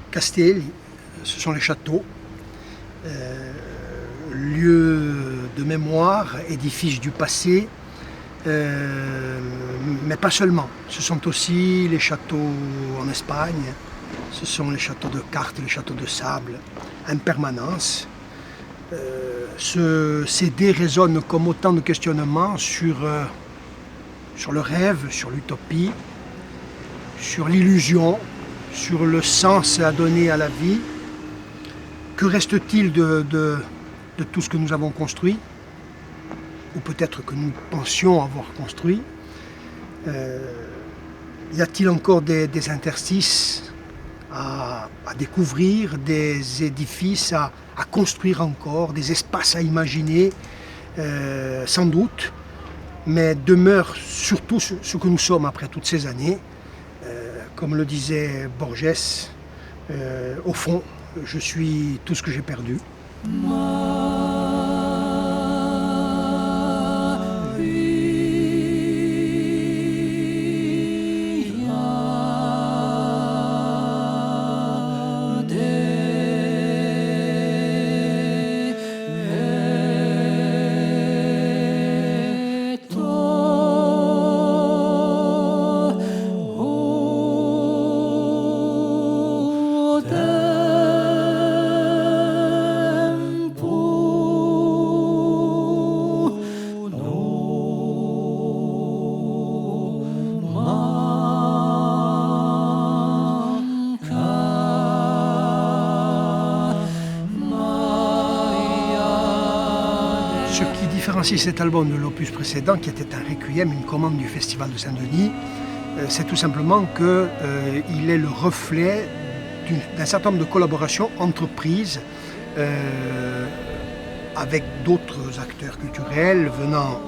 Castelli, ce sont les châteaux, lieux de mémoire, édifices du passé, mais pas seulement. Ce sont aussi les châteaux en Espagne, ce sont les châteaux de cartes, les châteaux de sable, en permanence. Ces dés résonnent comme autant de questionnements sur le rêve, sur l'utopie, sur l'illusion, sur le sens à donner à la vie. Que reste-t-il de tout ce que nous avons construit, ou peut-être que nous pensions avoir construit? Y a-t-il encore des interstices à découvrir, des édifices à construire encore, des espaces à imaginer? Sans doute, mais demeure surtout ce que nous sommes après toutes ces années. Comme le disait Borges, au fond, je suis tout ce que j'ai perdu. Ce qui différencie cet album de l'opus précédent, qui était un requiem, une commande du Festival de Saint-Denis, c'est tout simplement qu'il est le reflet d'un certain nombre de collaborations entreprises avec d'autres acteurs culturels venant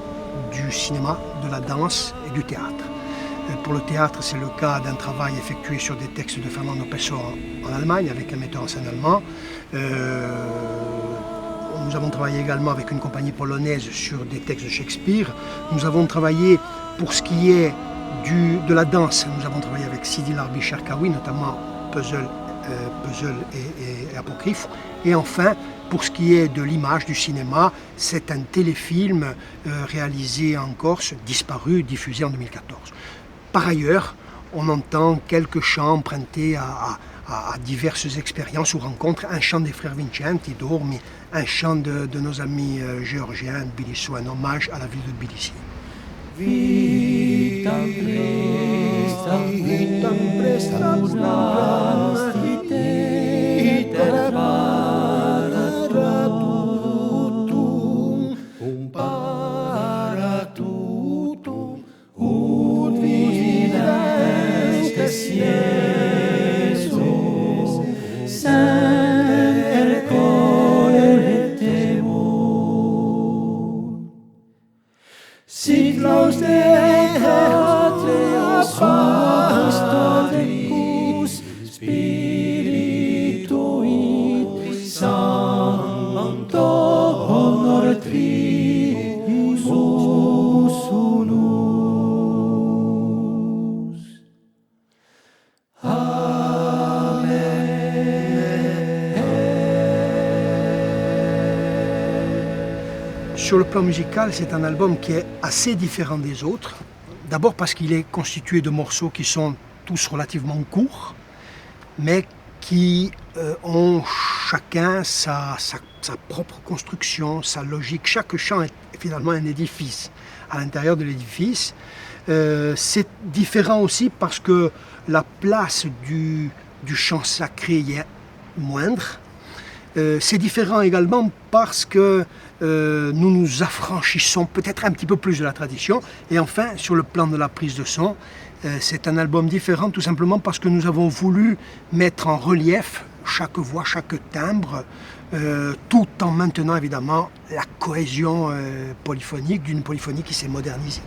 du cinéma, de la danse et du théâtre. Pour le théâtre, c'est le cas d'un travail effectué sur des textes de Fernando Pessoa en Allemagne, avec un metteur en scène allemand. Nous avons travaillé également avec une compagnie polonaise sur des textes de Shakespeare. Nous avons travaillé, pour ce qui est de la danse, nous avons travaillé avec Sidi Larbi Cherkaoui, notamment Puzzle et Apocryphe. Et enfin, pour ce qui est de l'image, du cinéma, c'est un téléfilm réalisé en Corse, disparu, diffusé en 2014. Par ailleurs, on entend quelques chants empruntés à diverses expériences ou rencontres, un chant des frères Vincenti d'Ormi, un chant de nos amis géorgiens, Tbilissi, un hommage à la ville de Tbilissi. Sur le plan musical, c'est un album qui est assez différent des autres. D'abord parce qu'il est constitué de morceaux qui sont tous relativement courts, mais qui ont chacun sa propre construction, sa logique. Chaque chant est finalement un édifice. À l'intérieur de l'édifice, c'est différent aussi parce que la place du chant sacré y est moindre. C'est différent également parce que nous nous affranchissons peut-être un petit peu plus de la tradition. Et enfin, sur le plan de la prise de son, c'est un album différent tout simplement parce que nous avons voulu mettre en relief chaque voix, chaque timbre, tout en maintenant évidemment la cohésion polyphonique d'une polyphonie qui s'est modernisée.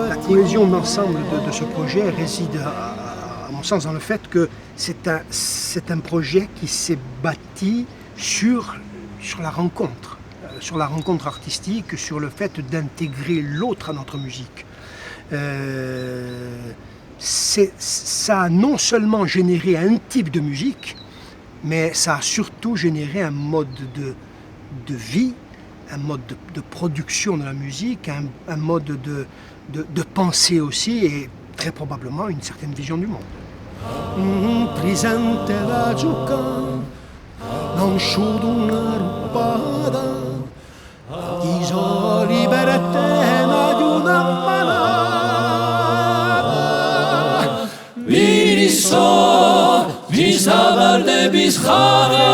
La cohésion d'ensemble de ce projet réside, à mon sens, dans le fait que c'est un projet qui s'est bâti sur la rencontre artistique, sur le fait d'intégrer l'autre à notre musique. Ça a non seulement généré un type de musique, mais ça a surtout généré un mode de vie, un mode de production de la musique, un mode de pensée aussi, et très probablement une certaine vision du monde. Presente la giuca, non sciudo una ruppata, chi so libertena di una manata. Vini so, visabar de bizjara,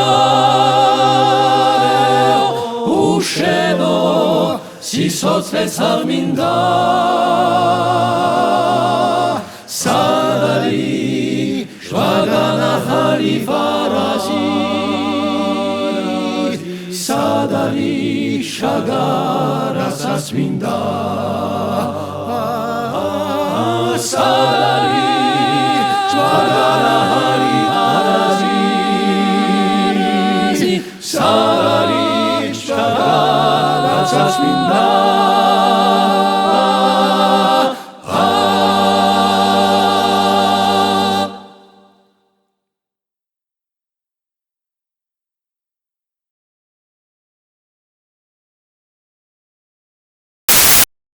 uscedo, si sotle salminda. Sadari, shvagana halifarasi, sadari, shagara sasminda.